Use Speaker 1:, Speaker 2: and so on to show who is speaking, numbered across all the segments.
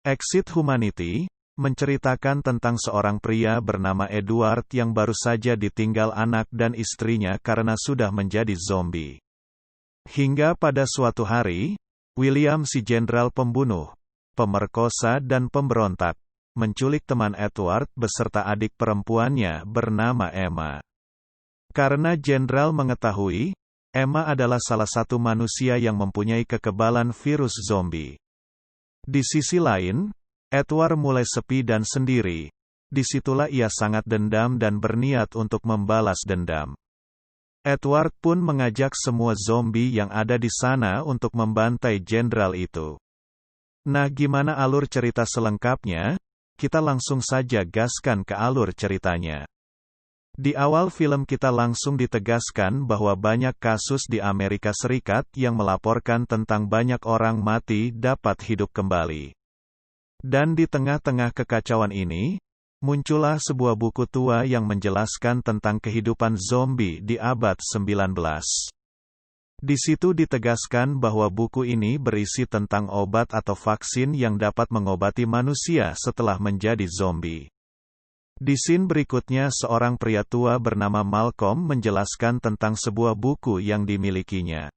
Speaker 1: Exit Humanity menceritakan tentang seorang pria bernama Edward yang baru saja ditinggal anak dan istrinya karena sudah menjadi zombie. Hingga pada suatu hari, William si jenderal pembunuh, pemerkosa dan pemberontak, menculik teman Edward beserta adik perempuannya bernama Emma. Karena jenderal mengetahui, Emma adalah salah satu manusia yang mempunyai kekebalan virus zombie. Di sisi lain, Edward mulai sepi dan sendiri. Disitulah ia sangat dendam dan berniat untuk membalas dendam. Edward pun mengajak semua zombie yang ada di sana untuk membantai jenderal itu. Nah, gimana alur cerita selengkapnya? Kita langsung saja gaskan ke alur ceritanya. Di awal film kita langsung ditegaskan bahwa banyak kasus di Amerika Serikat yang melaporkan tentang banyak orang mati dapat hidup kembali. Dan di tengah-tengah kekacauan ini, muncullah sebuah buku tua yang menjelaskan tentang kehidupan zombie di abad 19. Di situ ditegaskan bahwa buku ini berisi tentang obat atau vaksin yang dapat mengobati manusia setelah menjadi zombie. Di scene berikutnya seorang pria tua bernama Malcolm menjelaskan tentang sebuah buku yang dimilikinya.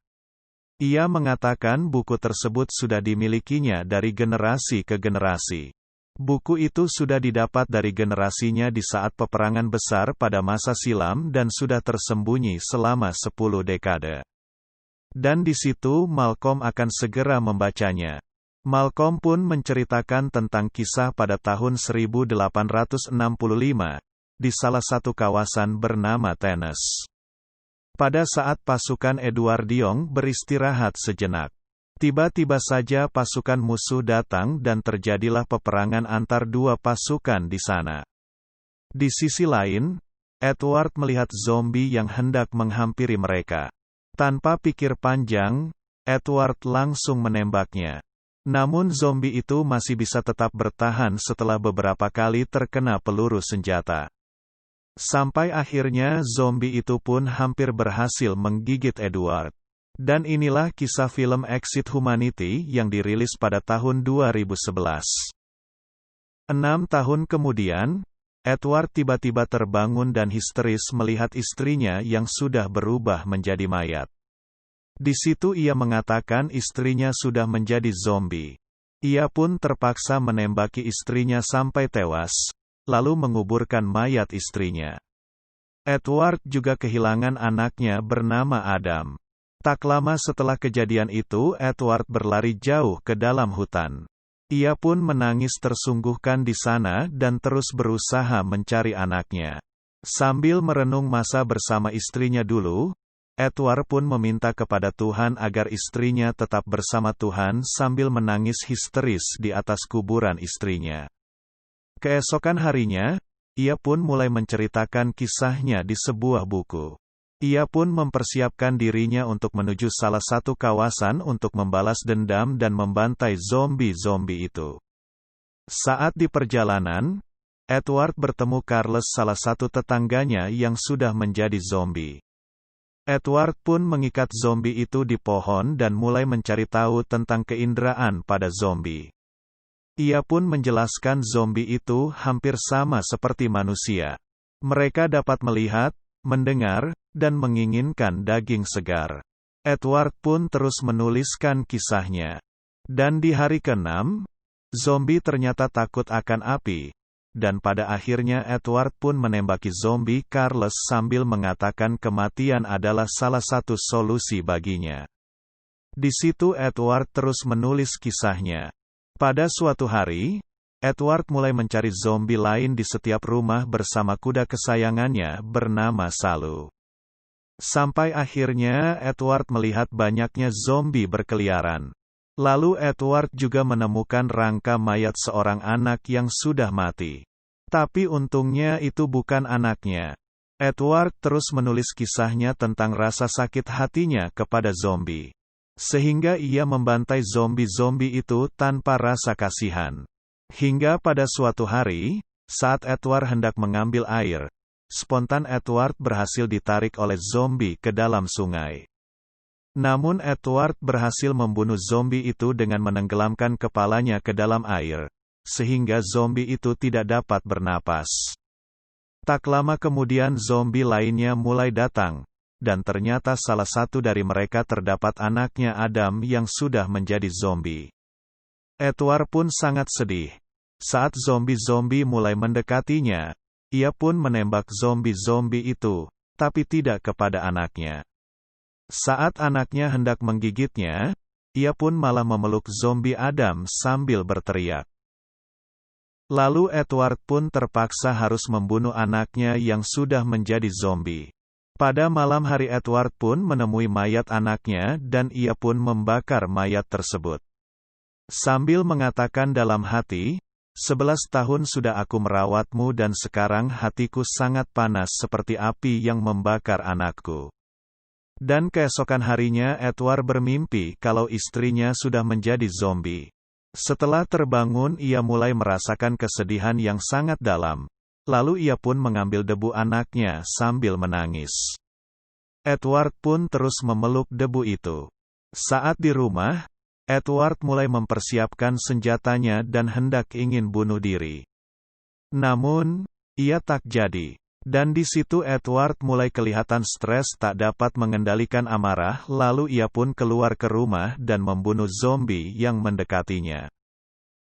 Speaker 1: Ia mengatakan buku tersebut sudah dimilikinya dari generasi ke generasi. Buku itu sudah didapat dari generasinya di saat peperangan besar pada masa silam dan sudah tersembunyi selama 10 dekade. Dan di situ Malcolm akan segera membacanya. Malcolm pun menceritakan tentang kisah pada tahun 1865, di salah satu kawasan bernama Tennessee. Pada saat pasukan Edwardiong beristirahat sejenak, tiba-tiba saja pasukan musuh datang dan terjadilah peperangan antar dua pasukan di sana. Di sisi lain, Edward melihat zombie yang hendak menghampiri mereka. Tanpa pikir panjang, Edward langsung menembaknya. Namun zombie itu masih bisa tetap bertahan setelah beberapa kali terkena peluru senjata. Sampai akhirnya zombie itu pun hampir berhasil menggigit Edward. Dan inilah kisah film Exit Humanity yang dirilis pada tahun 2011. 6 tahun kemudian, Edward tiba-tiba terbangun dan histeris melihat istrinya yang sudah berubah menjadi mayat. Di situ ia mengatakan istrinya sudah menjadi zombie. Ia pun terpaksa menembaki istrinya sampai tewas, lalu menguburkan mayat istrinya. Edward juga kehilangan anaknya bernama Adam. Tak lama setelah kejadian itu Edward berlari jauh ke dalam hutan. Ia pun menangis tersungguhkan di sana dan terus berusaha mencari anaknya. Sambil merenung masa bersama istrinya dulu, Edward pun meminta kepada Tuhan agar istrinya tetap bersama Tuhan sambil menangis histeris di atas kuburan istrinya. Keesokan harinya, ia pun mulai menceritakan kisahnya di sebuah buku. Ia pun mempersiapkan dirinya untuk menuju salah satu kawasan untuk membalas dendam dan membantai zombie-zombie itu. Saat di perjalanan, Edward bertemu Carles, salah satu tetangganya yang sudah menjadi zombie. Edward pun mengikat zombie itu di pohon dan mulai mencari tahu tentang keinderaan pada zombie. Ia pun menjelaskan zombie itu hampir sama seperti manusia. Mereka dapat melihat, mendengar, dan menginginkan daging segar. Edward pun terus menuliskan kisahnya. Dan di hari ke-6, zombie ternyata takut akan api. Dan pada akhirnya Edward pun menembaki zombie Carles sambil mengatakan kematian adalah salah satu solusi baginya. Di situ Edward terus menulis kisahnya. Pada suatu hari, Edward mulai mencari zombie lain di setiap rumah bersama kuda kesayangannya bernama Salu. Sampai akhirnya Edward melihat banyaknya zombie berkeliaran. Lalu Edward juga menemukan rangka mayat seorang anak yang sudah mati. Tapi untungnya itu bukan anaknya. Edward terus menulis kisahnya tentang rasa sakit hatinya kepada zombie. Sehingga ia membantai zombie-zombie itu tanpa rasa kasihan. Hingga pada suatu hari, saat Edward hendak mengambil air, spontan Edward berhasil ditarik oleh zombie ke dalam sungai. Namun Edward berhasil membunuh zombie itu dengan menenggelamkan kepalanya ke dalam air, sehingga zombie itu tidak dapat bernapas. Tak lama kemudian zombie lainnya mulai datang, dan ternyata salah satu dari mereka terdapat anaknya Adam yang sudah menjadi zombie. Edward pun sangat sedih. Saat zombie-zombie mulai mendekatinya, ia pun menembak zombie-zombie itu, tapi tidak kepada anaknya. Saat anaknya hendak menggigitnya, ia pun malah memeluk zombie Adam sambil berteriak. Lalu Edward pun terpaksa harus membunuh anaknya yang sudah menjadi zombie. Pada malam hari Edward pun menemui mayat anaknya dan ia pun membakar mayat tersebut. Sambil mengatakan dalam hati, 11 tahun sudah aku merawatmu dan sekarang hatiku sangat panas seperti api yang membakar anakku. Dan keesokan harinya Edward bermimpi kalau istrinya sudah menjadi zombie. Setelah terbangun ia mulai merasakan kesedihan yang sangat dalam. Lalu ia pun mengambil debu anaknya sambil menangis. Edward pun terus memeluk debu itu. Saat di rumah, Edward mulai mempersiapkan senjatanya dan hendak ingin bunuh diri. Namun, ia tak jadi. Dan di situ Edward mulai kelihatan stres tak dapat mengendalikan amarah, lalu ia pun keluar ke rumah dan membunuh zombie yang mendekatinya.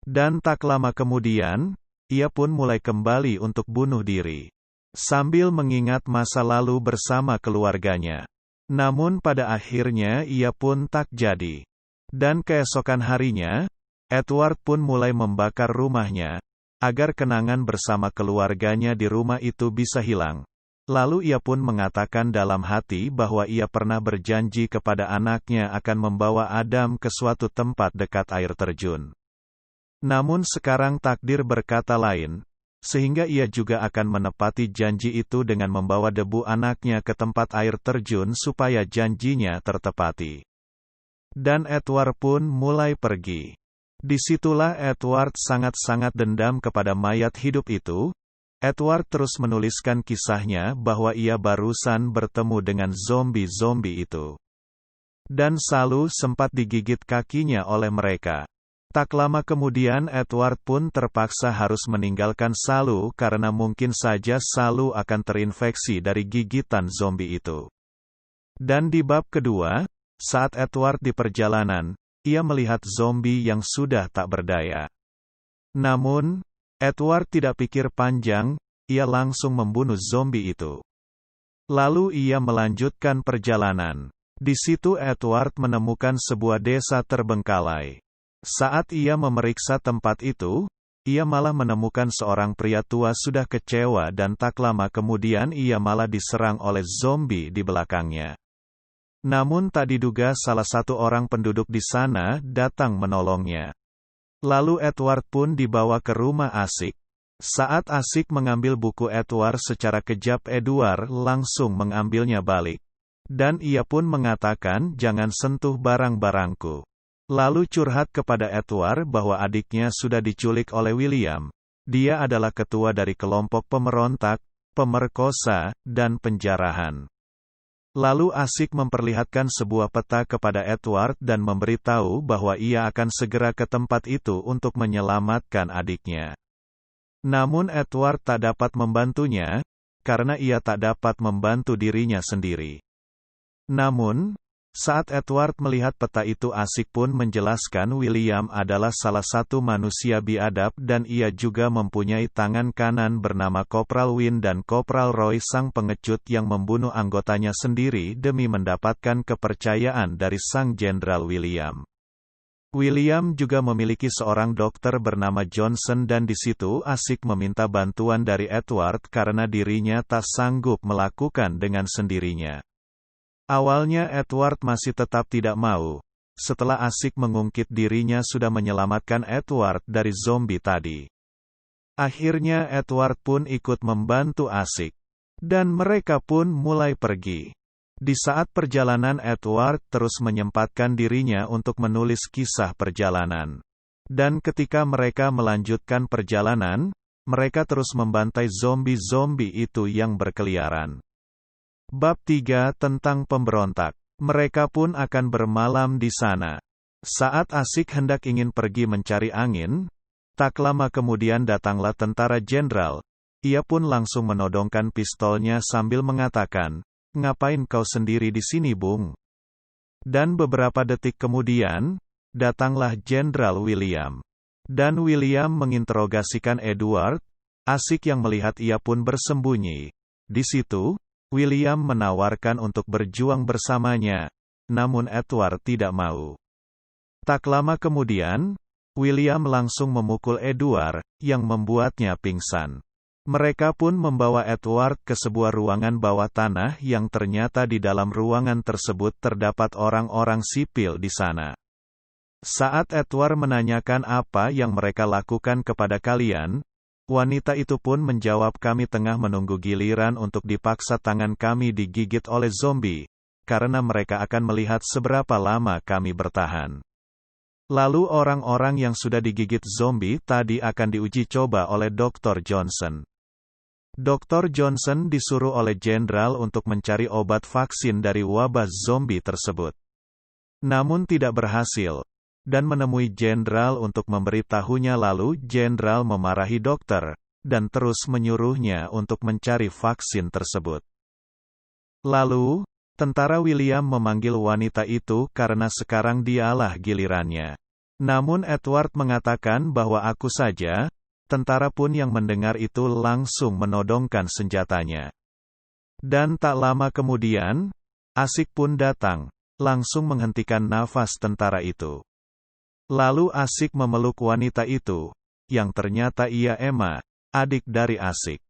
Speaker 1: Dan tak lama kemudian, ia pun mulai kembali untuk bunuh diri. Sambil mengingat masa lalu bersama keluarganya. Namun pada akhirnya ia pun tak jadi. Dan keesokan harinya, Edward pun mulai membakar rumahnya, agar kenangan bersama keluarganya di rumah itu bisa hilang. Lalu ia pun mengatakan dalam hati bahwa ia pernah berjanji kepada anaknya akan membawa Adam ke suatu tempat dekat air terjun. Namun sekarang takdir berkata lain, sehingga ia juga akan menepati janji itu dengan membawa debu anaknya ke tempat air terjun supaya janjinya tertepati. Dan Edward pun mulai pergi. Disitulah Edward sangat-sangat dendam kepada mayat hidup itu. Edward terus menuliskan kisahnya bahwa ia barusan bertemu dengan zombie-zombie itu. Dan Salu sempat digigit kakinya oleh mereka. Tak lama kemudian Edward pun terpaksa harus meninggalkan Salu karena mungkin saja Salu akan terinfeksi dari gigitan zombie itu. Dan di bab kedua, saat Edward di perjalanan, ia melihat zombie yang sudah tak berdaya. Namun, Edward tidak pikir panjang, ia langsung membunuh zombie itu. Lalu ia melanjutkan perjalanan. Di situ Edward menemukan sebuah desa terbengkalai. Saat ia memeriksa tempat itu, ia malah menemukan seorang pria tua sudah kecewa dan tak lama kemudian ia malah diserang oleh zombie di belakangnya. Namun tak diduga salah satu orang penduduk di sana datang menolongnya. Lalu Edward pun dibawa ke rumah Asik. Saat Asik mengambil buku Edward secara kejap Edward langsung mengambilnya balik. Dan ia pun mengatakan jangan sentuh barang-barangku. Lalu curhat kepada Edward bahwa adiknya sudah diculik oleh William. Dia adalah ketua dari kelompok pemberontak, pemerkosa, dan penjarahan. Lalu Asik memperlihatkan sebuah peta kepada Edward dan memberitahu bahwa ia akan segera ke tempat itu untuk menyelamatkan adiknya. Namun Edward tak dapat membantunya, karena ia tak dapat membantu dirinya sendiri. Namun, saat Edward melihat peta itu Asik pun menjelaskan William adalah salah satu manusia biadab dan ia juga mempunyai tangan kanan bernama Kopral Win dan Kopral Roy sang pengecut yang membunuh anggotanya sendiri demi mendapatkan kepercayaan dari sang Jenderal William. William juga memiliki seorang dokter bernama Johnson dan di situ Asik meminta bantuan dari Edward karena dirinya tak sanggup melakukan dengan sendirinya. Awalnya Edward masih tetap tidak mau. Setelah Asik mengungkit dirinya sudah menyelamatkan Edward dari zombie tadi. Akhirnya Edward pun ikut membantu Asik. Dan mereka pun mulai pergi. Di saat perjalanan Edward terus menyempatkan dirinya untuk menulis kisah perjalanan. Dan ketika mereka melanjutkan perjalanan, mereka terus membantai zombie-zombie itu yang berkeliaran. Bab 3 tentang pemberontak. Mereka pun akan bermalam di sana. Saat Asik hendak ingin pergi mencari angin, tak lama kemudian datanglah tentara jenderal. Ia pun langsung menodongkan pistolnya sambil mengatakan, "Ngapain kau sendiri di sini, Bung?" Dan beberapa detik kemudian, datanglah Jenderal William. Dan William menginterogasikan Edward. Asik yang melihat ia pun bersembunyi. Di situ, William menawarkan untuk berjuang bersamanya, namun Edward tidak mau. Tak lama kemudian, William langsung memukul Edward, yang membuatnya pingsan. Mereka pun membawa Edward ke sebuah ruangan bawah tanah yang ternyata di dalam ruangan tersebut terdapat orang-orang sipil di sana. Saat Edward menanyakan apa yang mereka lakukan kepada kalian, wanita itu pun menjawab, "Kami tengah menunggu giliran untuk dipaksa tangan kami digigit oleh zombie, karena mereka akan melihat seberapa lama kami bertahan." Lalu orang-orang yang sudah digigit zombie tadi akan diuji coba oleh Dr. Johnson. Dr. Johnson disuruh oleh jenderal untuk mencari obat vaksin dari wabah zombie tersebut. Namun tidak berhasil, dan menemui jenderal untuk memberitahunya. Lalu jenderal memarahi dokter, dan terus menyuruhnya untuk mencari vaksin tersebut. Lalu, tentara William memanggil wanita itu karena sekarang dialah gilirannya. Namun Edward mengatakan bahwa aku saja. Tentara pun yang mendengar itu langsung menodongkan senjatanya. Dan tak lama kemudian, Asik pun datang, langsung menghentikan nafas tentara itu. Lalu Asik memeluk wanita itu, yang ternyata ia Emma, adik dari Asik.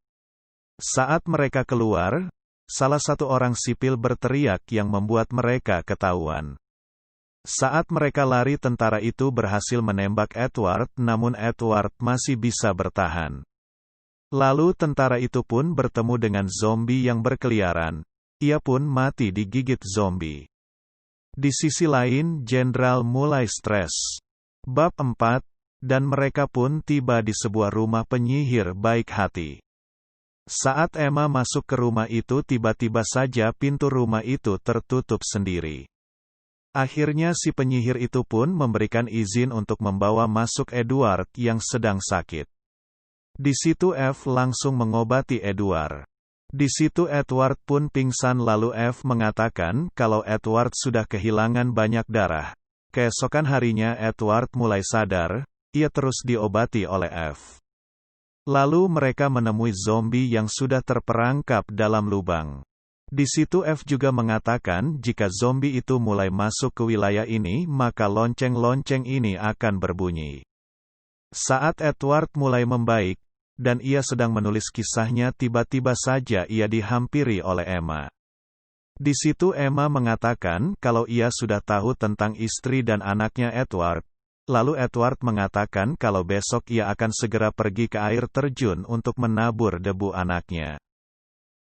Speaker 1: Saat mereka keluar, salah satu orang sipil berteriak yang membuat mereka ketahuan. Saat mereka lari, tentara itu berhasil menembak Edward, namun Edward masih bisa bertahan. Lalu tentara itu pun bertemu dengan zombie yang berkeliaran. Ia pun mati digigit zombie. Di sisi lain, jenderal mulai stres. Bab 4, dan mereka pun tiba di sebuah rumah penyihir baik hati. Saat Emma masuk ke rumah itu, tiba-tiba saja pintu rumah itu tertutup sendiri. Akhirnya si penyihir itu pun memberikan izin untuk membawa masuk Edward yang sedang sakit. Di situ F langsung mengobati Edward. Di situ Edward pun pingsan, lalu F mengatakan kalau Edward sudah kehilangan banyak darah. Keesokan harinya Edward mulai sadar, ia terus diobati oleh F. Lalu mereka menemui zombie yang sudah terperangkap dalam lubang. Di situ F juga mengatakan jika zombie itu mulai masuk ke wilayah ini, maka lonceng-lonceng ini akan berbunyi. Saat Edward mulai membaik, dan ia sedang menulis kisahnya, tiba-tiba saja ia dihampiri oleh Emma. Di situ Emma mengatakan kalau ia sudah tahu tentang istri dan anaknya Edward. Lalu Edward mengatakan kalau besok ia akan segera pergi ke air terjun untuk menabur debu anaknya.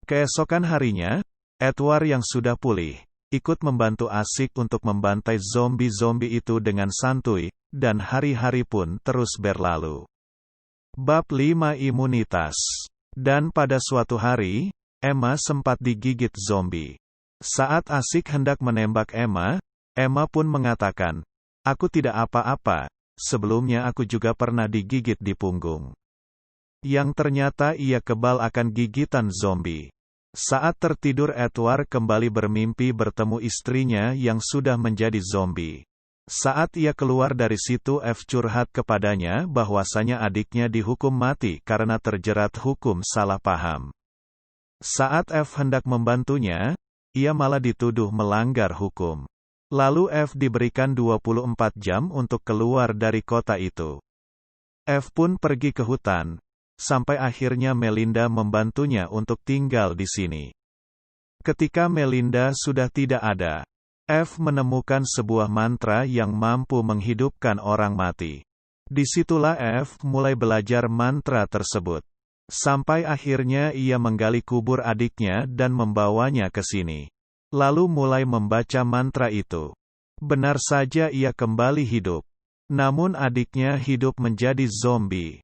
Speaker 1: Keesokan harinya, Edward yang sudah pulih, ikut membantu Asik untuk membantai zombie-zombie itu dengan santuy, dan hari-hari pun terus berlalu. Bab 5 Imunitas. Dan pada suatu hari, Emma sempat digigit zombie. Saat Asik hendak menembak Emma, Emma pun mengatakan, "Aku tidak apa-apa, sebelumnya aku juga pernah digigit di punggung." Yang ternyata ia kebal akan gigitan zombie. Saat tertidur, Edward kembali bermimpi bertemu istrinya yang sudah menjadi zombie. Saat ia keluar dari situ, F curhat kepadanya bahwasanya adiknya dihukum mati karena terjerat hukum salah paham. Saat F hendak membantunya, ia malah dituduh melanggar hukum. Lalu F diberikan 24 jam untuk keluar dari kota itu. F pun pergi ke hutan. Sampai akhirnya Melinda membantunya untuk tinggal di sini. Ketika Melinda sudah tidak ada, F menemukan sebuah mantra yang mampu menghidupkan orang mati. Disitulah F mulai belajar mantra tersebut. Sampai akhirnya ia menggali kubur adiknya dan membawanya ke sini. Lalu mulai membaca mantra itu. Benar saja ia kembali hidup. Namun adiknya hidup menjadi zombie.